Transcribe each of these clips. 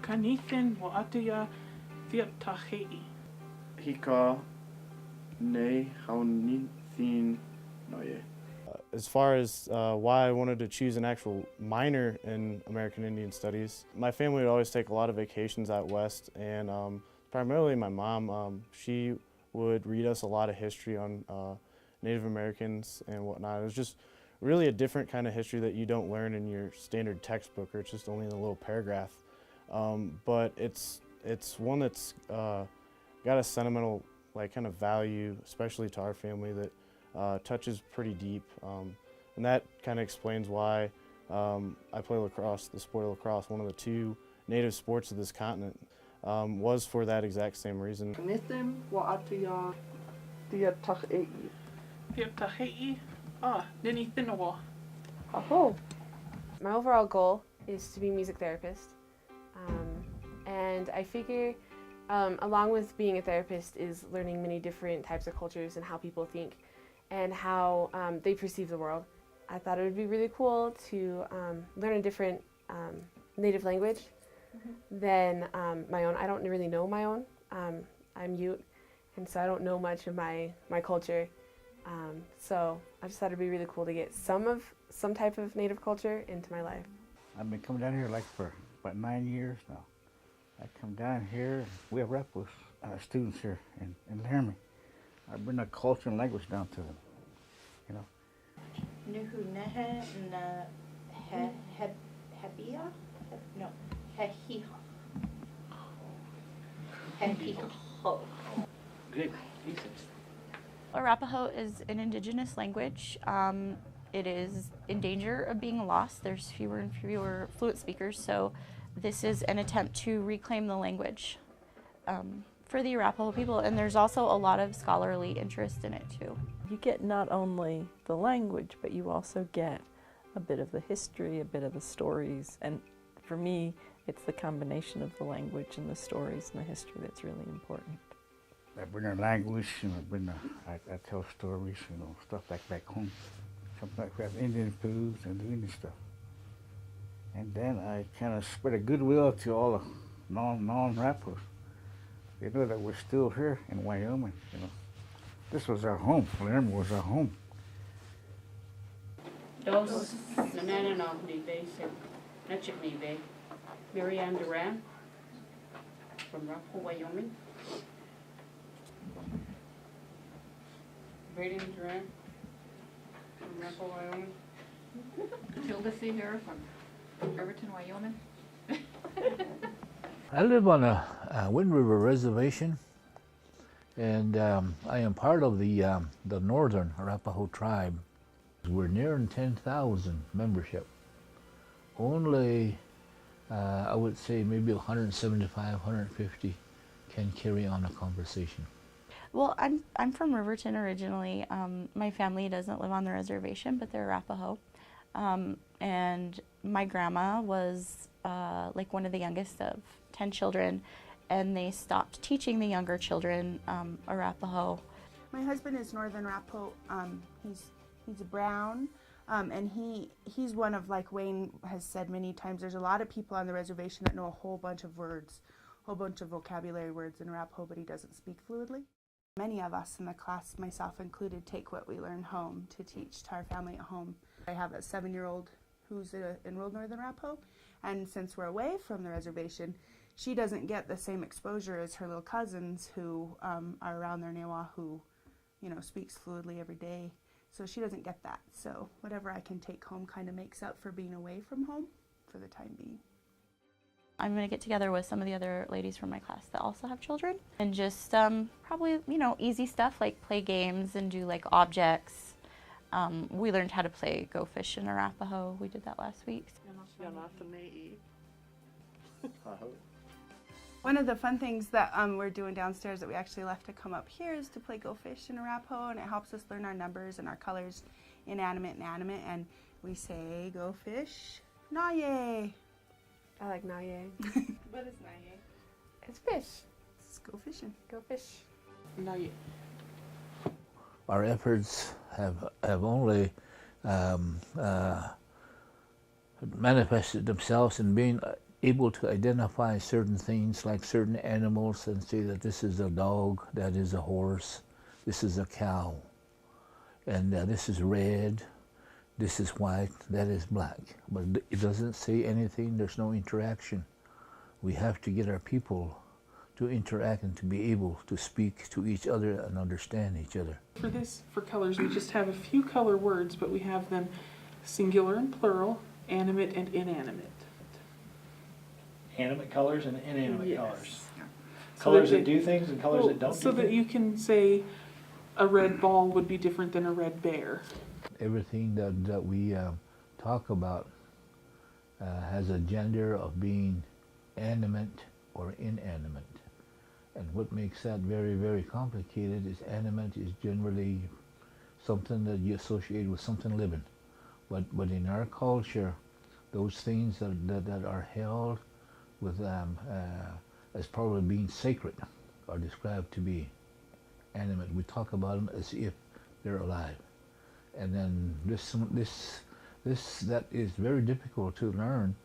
Kanithin Wa'ataya Fiatahei. Hika ne haunithin noye. As far as why I wanted to choose an actual minor in American Indian Studies, my family would always take a lot of vacations out west, and primarily my mom, she would read us a lot of history on Native Americans and whatnot. It was just really a different kind of history that you don't learn in your standard textbook, or it's just only in a little paragraph. But it's one that's got a sentimental kind of value, especially to our family, that touches pretty deep, and that kind of explains why I play lacrosse, the sport of lacrosse, one of the two native sports of this continent, was for that exact same reason. Kanithin Wa'ataya Fiatahei. Fiatahei. Ninithinawa. Oh. My overall goal is to be a music therapist. And I figure along with being a therapist is learning many different types of cultures and how people think and how they perceive the world. I thought it would be really cool to learn a different native language than my own. I don't really know my own. I'm Ute, and so I don't know much of my culture. So I just thought it'd be really cool to get some type of native culture into my life. I've been coming down here for about 9 years now. I come down here, we have Arapaho students here in Laramie. I bring the culture and language down to them, you know. Nuhunehe na hebia? No, hehiha. Hehiho. Great. Arapaho is an indigenous language. It is in danger of being lost. There's fewer and fewer fluent speakers, so this is an attempt to reclaim the language for the Arapaho people, and there's also a lot of scholarly interest in it too. You get not only the language, but you also get a bit of the history, a bit of the stories, and for me, it's the combination of the language and the stories and the history that's really important. I bring their language, and I tell stories, stuff like back home. Sometimes we have Indian foods and do Indian stuff. And then I kind of spread a goodwill to all the non-Arapahos. They know that we're still here in Wyoming, This was our home. Laramie was our home. Dos Nanana Nive, Nachit Nive, Marianne Duran from Arapaho, Wyoming. Braden Duran from Arapaho, Wyoming. Tilda C. here from Everton, Wyoming. I live on a Wind River reservation, and I am part of the northern Arapaho tribe. We're nearing 10,000 membership. Only, I would say maybe 175, 150 can carry on a conversation. Well, I'm from Riverton originally. My family doesn't live on the reservation, but they're Arapaho. And my grandma was like one of the youngest of 10 children, and they stopped teaching the younger children Arapaho. My husband is Northern Arapaho. He's brown, and he's one of, like Wayne has said many times, there's a lot of people on the reservation that know a whole bunch of words, a whole bunch of vocabulary words in Arapaho, but he doesn't speak fluidly. Many of us in the class, myself included, take what we learn home to teach to our family at home. I have a 7-year-old who's enrolled Northern Arapaho, and since we're away from the reservation, she doesn't get the same exposure as her little cousins who are around their Newa, who, speaks fluidly every day. So she doesn't get that. So whatever I can take home kind of makes up for being away from home for the time being. I'm going to get together with some of the other ladies from my class that also have children, and just probably, easy stuff like play games and do like objects. We learned how to play Go Fish in Arapaho. We did that last week. One of the fun things that we're doing downstairs that we actually left to come up here is to play Go Fish in Arapaho, and it helps us learn our numbers and our colors, inanimate and animate, and we say Go Fish, Naye. I like Naye. What is Naye? It's fish. Let's go fishing. Go fish. Naye. Our efforts have only manifested themselves in being able to identify certain things like certain animals and say that this is a dog, that is a horse, this is a cow, and this is red, this is white, that is black. But it doesn't say anything, there's no interaction. We have to get our people to interact and to be able to speak to each other and understand each other. For colors, we just have a few color words, but we have them singular and plural, animate and inanimate. Animate colors and inanimate Yes. colors. So Colors that that do things and colors that don't So do that things. you can say a red ball would be different than a red bear. Everything that we talk about has a gender of being animate or inanimate. And what makes that very, very complicated is animate is generally something that you associate with something living. But in our culture, those things that are held with as probably being sacred are described to be animate. We talk about them as if they're alive. And then that is very difficult to learn.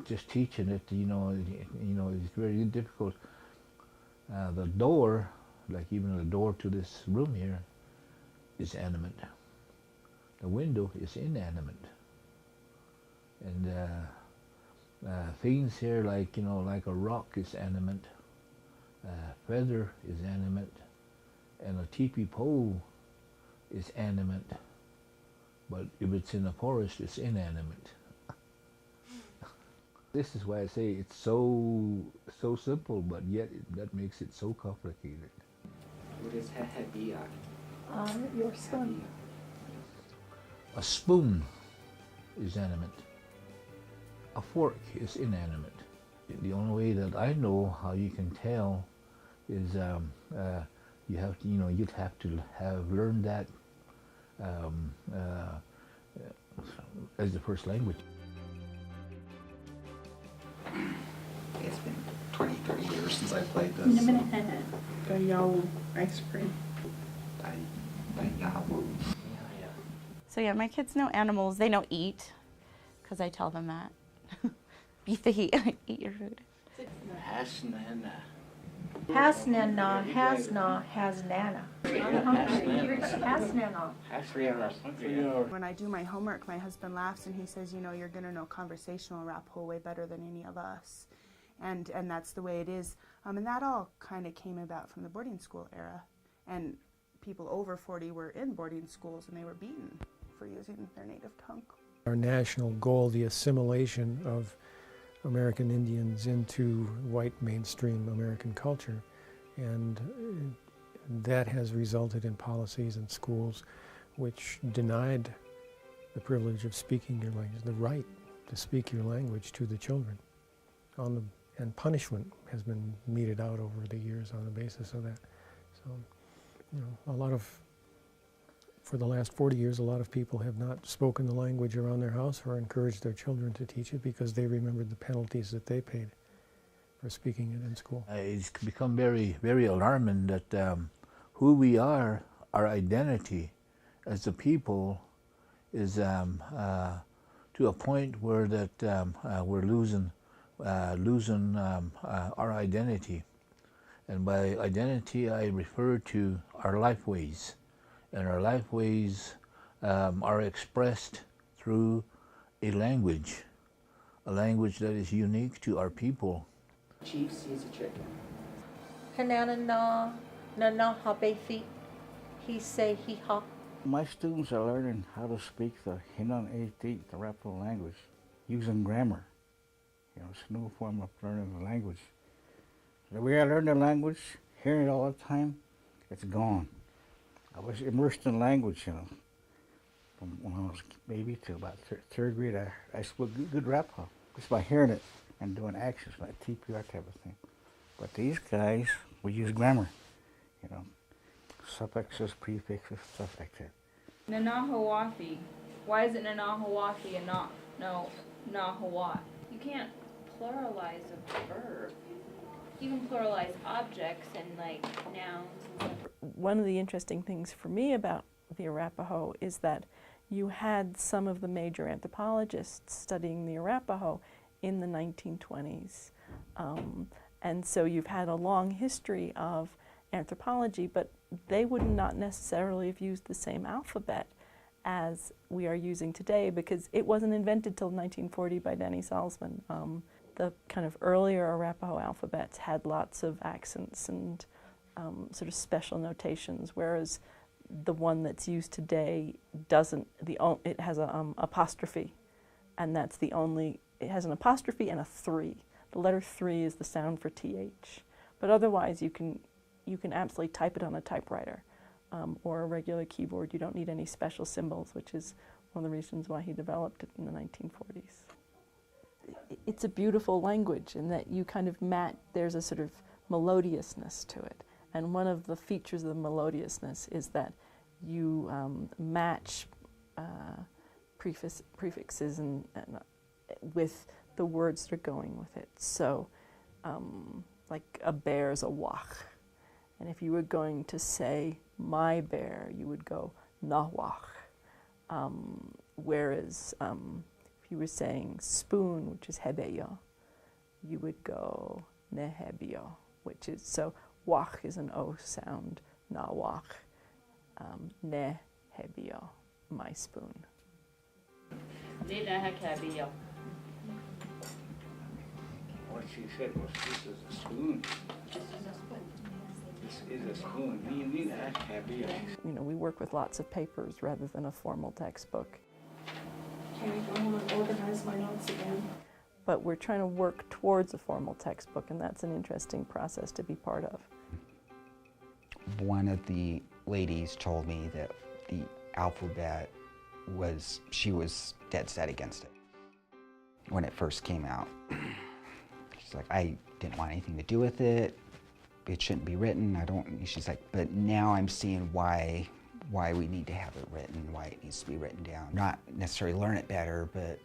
Just teaching it, it's very difficult. The door, like even the door to this room here, is animate. The window is inanimate. And things here like a rock is animate, feather is animate, and a teepee pole is animate. But if it's in a forest, it's inanimate. This is why I say it's so simple, but yet that makes it so complicated. What is hahabia? Your son. A spoon is animate. A fork is inanimate. The only way that I know how you can tell is you have to, you'd have to have learned that as the first language. It's been 20, 30 years since I played this. Gayao ice cream. So yeah, my kids know animals. They know eat, because I tell them that. Eat your food. Hasnana, hasnana. Hasnana. When I do my homework, my husband laughs and he says, you're going to know conversational Arapaho way better than any of us. And that's the way it is. And that all kind of came about from the boarding school era. And people over 40 were in boarding schools and they were beaten for using their native tongue. Our national goal, the assimilation of American Indians into white mainstream American culture. And that has resulted in policies in schools which denied the privilege of speaking your language, the right to speak your language to the children. And punishment has been meted out over the years on the basis of that. So, for the last 40 years, a lot of people have not spoken the language around their house or encouraged their children to teach it because they remembered the penalties that they paid for speaking it in school. It's become very, very alarming that who we are, our identity as a people, is to a point where that we're losing our identity. And by identity, I refer to our lifeways. And our lifeways are expressed through a language that is unique to our people. Chief sees a chicken. Hanana na habethi. He say he ha. My students are learning how to speak the Hinan Eti, the Arapaho language, using grammar. It's a new form of learning the language. The way I learn the language, hearing it all the time, it's gone. I was immersed in language, from when I was a baby to about third grade. I spoke good Arapaho just by hearing it and doing actions like TPR type of thing. But these guys, we use grammar, suffixes, prefixes, stuff like that. Nanahawathi. Why is it Nanahawathi and not Nahawat? You can't pluralize a verb. You can pluralize objects and nouns and stuff. One of the interesting things for me about the Arapaho is that you had some of the major anthropologists studying the Arapaho, in the 1920s. And so you've had a long history of anthropology, but they would not necessarily have used the same alphabet as we are using today, because it wasn't invented till 1940 by Danny Salzman. The kind of earlier Arapaho alphabets had lots of accents and sort of special notations, whereas the one that's used today doesn't. It has an apostrophe, and that's the only. It has an apostrophe and a 3. The letter 3 is the sound for TH, but otherwise you can absolutely type it on a typewriter or a regular keyboard. You don't need any special symbols, which is one of the reasons why he developed it in the 1940s. It's a beautiful language in that you kind of there's a sort of melodiousness to it. And one of the features of the melodiousness is that you match prefixes and with the words that are going with it. So, like a bear's a wach. And if you were going to say my bear, you would go nawach. Whereas if you were saying spoon, which is hebeyo, you would go nehebeyo, which is, so wach is an O sound, nawach, nehebeyo, my spoon. What she said was, this is a spoon. This is a spoon. You know, we work with lots of papers rather than a formal textbook. Can I go home and organize my notes again? But we're trying to work towards a formal textbook, and that's an interesting process to be part of. One of the ladies told me that the alphabet she was dead set against it when it first came out. She's like, I didn't want anything to do with it. It shouldn't be written. She's like, but now I'm seeing why we need to have it written, why it needs to be written down. Not necessarily learn it better, but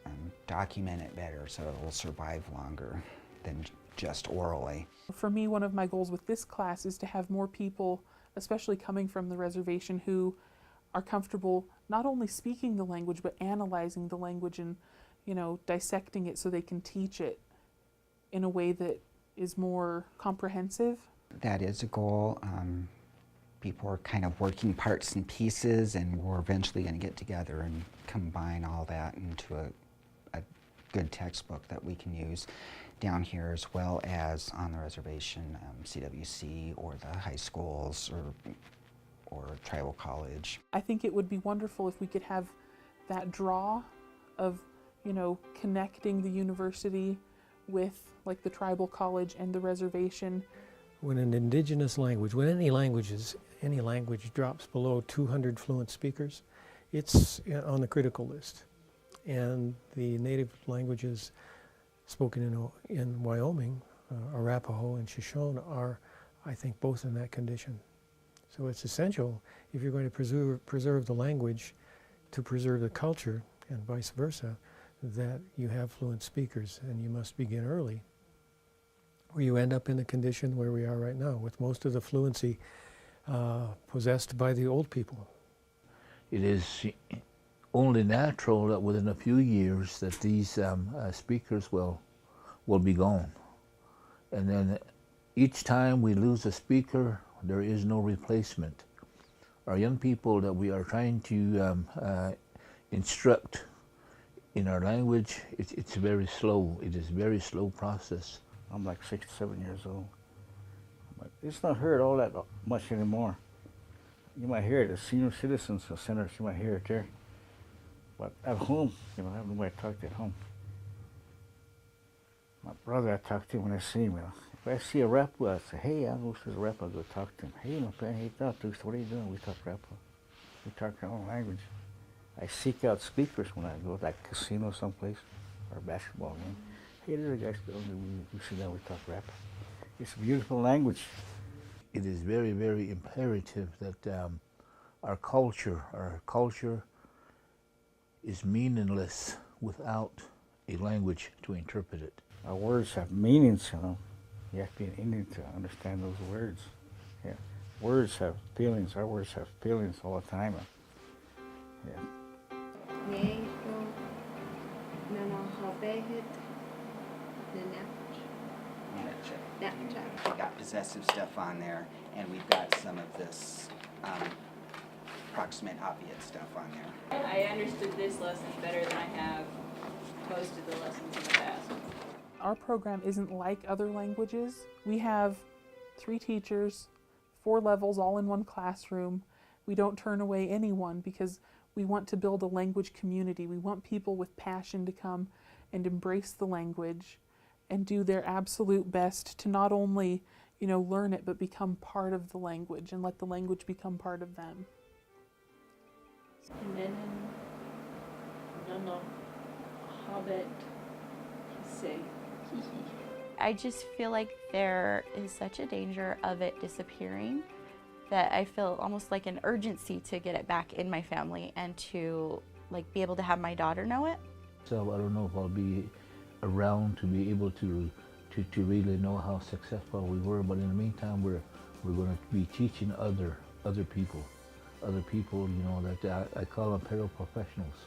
document it better so it will survive longer than just orally. For me, one of my goals with this class is to have more people, especially coming from the reservation, who are comfortable not only speaking the language, but analyzing the language and, dissecting it so they can teach it in a way that is more comprehensive. That is a goal. People are kind of working parts and pieces, and we're eventually going to get together and combine all that into a good textbook that we can use down here, as well as on the reservation, CWC or the high schools or tribal college. I think it would be wonderful if we could have that draw of, connecting the university with like the tribal college and the reservation. When an indigenous language, when any language drops below 200 fluent speakers, it's on the critical list. And the native languages spoken in Wyoming, Arapaho and Shoshone, are, I think, both in that condition. So it's essential, if you're going to preserve the language, to preserve the culture, and vice versa, that you have fluent speakers, and you must begin early, or you end up in the condition where we are right now, with most of the fluency possessed by the old people. It is only natural that within a few years that these speakers will be gone. And then each time we lose a speaker, there is no replacement. Our young people that we are trying to instruct in our language, it's very slow. It is a very slow process. I'm like 67 years old. But it's not heard all that much anymore. You might hear it at senior citizens centers, you might hear it there. But at home, I have nobody to talk to at home. My brother, I talk to him when I see him. If I see a Arapaho, I say, hey, I'll go to the Arapaho, go talk to him. Hey, my friend, hey, what are you doing? We talk Arapaho. We talk our own language. I seek out speakers when I go to like casino someplace or a basketball game. Hey, there's a guy speaking. We sit down, we talk Arapaho. It's a beautiful language. It is very, very imperative that our culture is meaningless without a language to interpret it. Our words have meanings, You have to be an Indian to understand those words. Yeah. Words have feelings. Our words have feelings all the time. Yeah. We got possessive stuff on there, and we've got some of this proximate obviate stuff on there. I understood this lesson better than I have most of the lessons in the past. Our program isn't like other languages. We have 3 teachers, 4 levels all in one classroom. We don't turn away anyone because we want to build a language community. We want people with passion to come and embrace the language and do their absolute best to not only, learn it, but become part of the language and let the language become part of them. I just feel like there is such a danger of it disappearing that I feel almost like an urgency to get it back in my family and to be able to have my daughter know it. So I don't know if I'll be around to be able to really know how successful we were, but in the meantime we're going to be teaching other people, that I call them paraprofessionals.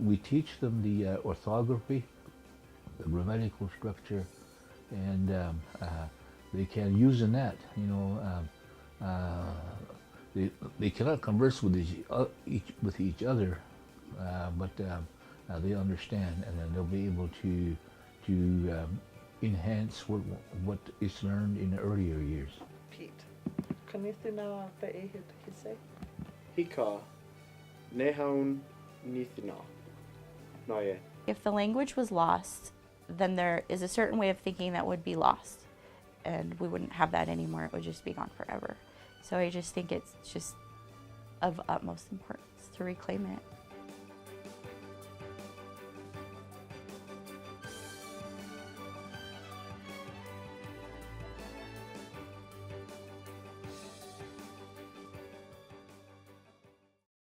We teach them the orthography, the grammatical structure, and they can use the net. They cannot converse with each other, but they understand, and then they'll be able to enhance what is learned in the earlier years. Pete. Hika, nehaun nithina. Noye. If the language was lost, then there is a certain way of thinking that would be lost, and we wouldn't have that anymore. It would just be gone forever. So I just think it's just of utmost importance to reclaim it.